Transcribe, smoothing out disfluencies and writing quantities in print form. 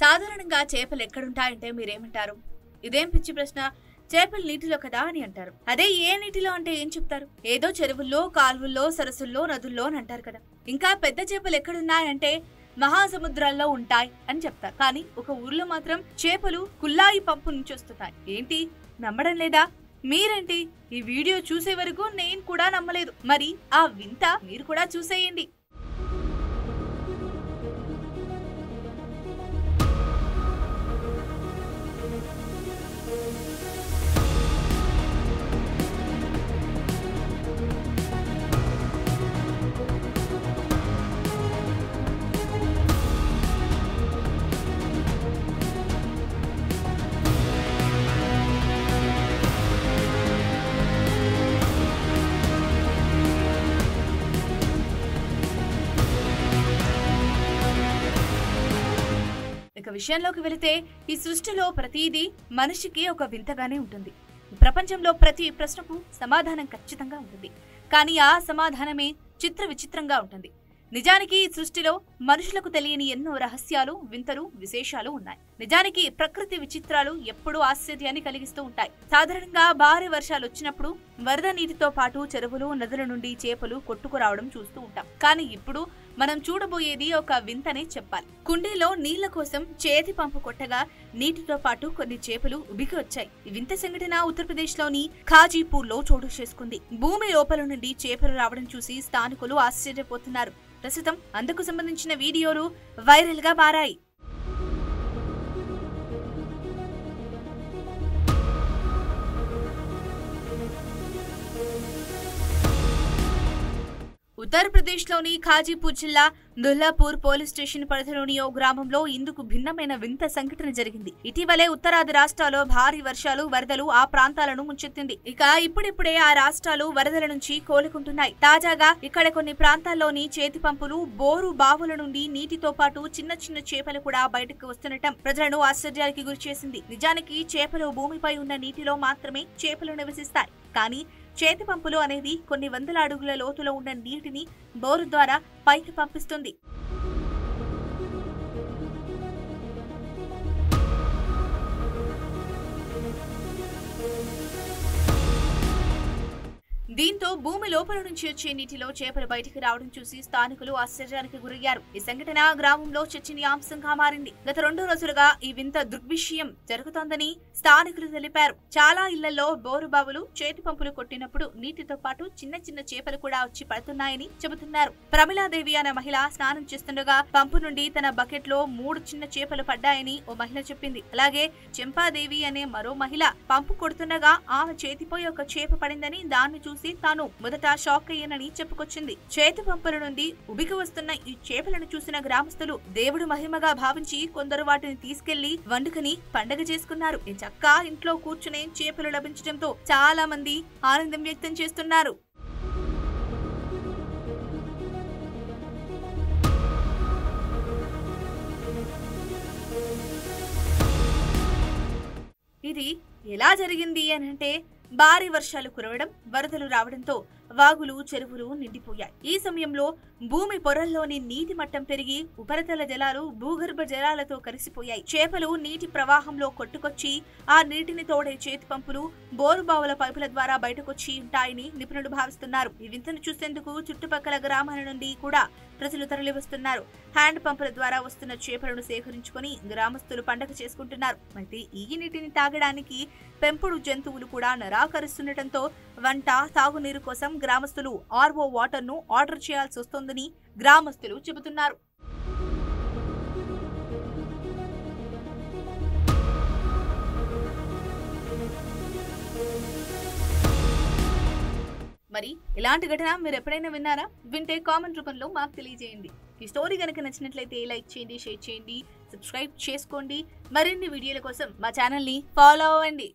సాధారణంగా చేపలు ఎక్కడుంటాయంటే మీరేమంటారు? ఇదేం పిచ్చి ప్రశ్న, చేపలు నీటిలో కదా అని అంటారు. అదే ఏ నీటిలో అంటే ఏం చెప్తారు? ఏదో చెరువుల్లో, కాల్వల్లో, సరస్సుల్లో, నదుల్లో అని అంటారు కదా. ఇంకా పెద్ద చేపలు ఎక్కడున్నాయంటే మహాసముద్రాల్లో ఉంటాయి అని చెప్తారు. కానీ ఒక ఊర్లో మాత్రం చేపలు కుల్లాయి పంపు నుంచి వస్తున్నాయి. ఏంటి, నమ్మడం లేదా? మీరేంటి? ఈ వీడియో చూసే వరకు నేను కూడా నమ్మలేదు. మరి ఆ వింత మీరు కూడా చూసేయండి. ఇక విషయంలోకి వెళితే, ఈ సృష్టిలో ప్రతిదీ మనిషికి ఒక వింతగానే ఉంటుంది. ప్రపంచంలో ప్రతి ప్రశ్నకు సమాధానం ఖచ్చితంగా ఉంటుంది. కానీ ఆ సమాధానమే చిత్ర విచిత్రంగా ఉంటుంది. నిజానికి ఈ సృష్టిలో మనుషులకు తెలియని ఎన్నో రహస్యాలు, వింతలు, విశేషాలు ఉన్నాయి. నిజానికి ప్రకృతి విచిత్రాలు ఎప్పుడూ ఆశ్చర్యాన్ని కలిగిస్తూ ఉంటాయి. సాధారణంగా భారీ వర్షాలు వచ్చినప్పుడు వరద నీటితో పాటు చెరువులు, నదుల నుండి చేపలు కొట్టుకురావడం చూస్తూ ఉంటాం. కానీ ఇప్పుడు మనం చూడబోయేది ఒక వింతనే చెప్పాలి. కుండీలో నీళ్ల కోసం చేతి పంపు కొట్టగా నీటితో పాటు కొన్ని చేపలు ఉబికి వచ్చాయి. ఈ వింత సంఘటన ఉత్తరప్రదేశ్ లోని ఖాజీపూర్ లో చోటు చేసుకుంది. భూమి లోపల నుండి చేపలు రావడం చూసి స్థానికులు ఆశ్చర్యపోతున్నారు. ప్రస్తుతం అందుకు సంబంధించిన వీడియోలు వైరల్ గా మారాయి. ఉత్తరప్రదేశ్ లోని ఖాజీపూర్ జిల్లా దుల్లాపూర్ పోలీస్ స్టేషన్ పరిధిలోని ఓ గ్రామంలో ఇందుకు భిన్నమైన వింత సంఘటన జరిగింది. ఇటీవలే ఉత్తరాది రాష్ట్రాల్లో భారీ వర్షాలు, వరదలు ఆ ప్రాంతాలను ముంచెత్తింది. ఇక ఇప్పుడిప్పుడే ఆ రాష్ట్రాలు వరదల నుంచి కోలుకుంటున్నాయి. తాజాగా ఇక్కడ కొన్ని ప్రాంతాల్లోని చేతి పంపులు, బోరు బావుల నుండి నీటితో పాటు చిన్న చిన్న చేపలు కూడా బయటకు వస్తుండటం ప్రజలను ఆశ్చర్యానికి గురిచేసింది. నిజానికి చేపలు భూమిపై ఉన్న నీటిలో మాత్రమే చేపలు నివసిస్తాయి. కానీ చేతి పంపులు అనేది కొన్ని వందల అడుగుల లోతులో ఉన్న నీటిని బోరు ద్వారా పైకి పంపిస్తుంది. దీంతో భూమి లోపల నుంచి వచ్చే నీటిలో చేపలు బయటికి రావడం చూసి స్థానికులు ఆశ్చర్యానికి గురయ్యారు. ఈ సంఘటన గ్రామంలో చర్చనీయాంశంగా మారింది. గత 2 రోజులుగా ఈ వింత దృగ్విషయం జరుగుతోందని స్థానికులు తెలిపారు. చాలా ఇళ్లలో బోరు బావులు, చేతి పంపులు కొట్టినప్పుడు నీటితో పాటు చిన్న చిన్న చేపలు కూడా వచ్చి పడుతున్నాయని చెబుతున్నారు. ప్రమిళాదేవి అనే మహిళ స్నానం చేస్తుండగా పంపు నుండి తన బకెట్ లో 3 చిన్న చేపలు పడ్డాయని ఓ మహిళ చెప్పింది. అలాగే చెంపాదేవి అనే మరో మహిళ పంపు కొడుతుండగా ఆమె చేతిపై ఒక చేప పడిందని, దాన్ని చూసి తాను మొదట షాక్ అయ్యానని చెప్పుకొచ్చింది. చేతి పంపుల నుండి ఉబికి వస్తున్న ఈ చేపలను చూసిన గ్రామస్తులు దేవుడు మహిమగా భావించి కొందరు వాటిని తీసుకెళ్లి వండుకుని పండగ చేసుకున్నారు. ఈ చక్కా ఇంట్లో కూర్చునే చేపలు లభించడంతో చాలా మంది ఆనందం వ్యక్తం చేస్తున్నారు. ఇది ఎలా జరిగింది అనంటే, భారీ వర్షాలు కురవడం, వరదలు రావడంతో వాగులు, చెరువులు నిండిపోయాయి. ఈ సమయంలో భూమి పొరల్లోని నీటి మట్టం పెరిగి ఉపరితల జలాలు భూగర్భ జలాలతో కలిసిపోయాయి. చేపలు నీటి ప్రవాహంలో కొట్టుకొచ్చి ఆ నీటిని తోడే చేతి పంపులు, బోరుబావుల పైపుల ద్వారా బయటకొచ్చి ఉంటాయని నిపుణులు భావిస్తున్నారు. ఈ వింతను చూసేందుకు చుట్టుపక్కల గ్రామాల నుండి కూడా ప్రజలు తరలివస్తున్నారు. హ్యాండ్ పంపుల ద్వారా వస్తున్న చేపలను సేకరించుకుని గ్రామస్తులు పండగ చేసుకుంటున్నారు. అయితే ఈ నీటిని తాగడానికి పెంపుడు జంతువులు కూడా నిరాకరిస్తుండటంతో వంట, తాగునీరు కోసం గ్రామస్తులు ఆర్ఓ వాటర్ ను ఆర్డర్ చేయాల్సి వస్తోందని గ్రామస్తులు చెబుతున్నారు. మరి ఇలాంటి ఘటన మీరు ఎప్పుడైనా విన్నారా? వింటే కామెంట్ రూపంలో మాకు తెలియజేయండి. ఈ స్టోరీ కనుక నచ్చినట్లయితే లైక్ చేయండి, షేర్ చేయండి, సబ్స్క్రైబ్ చేసుకోండి. మరిన్ని వీడియోల కోసం మా ఛానల్ ని ఫాలో అవ్వండి.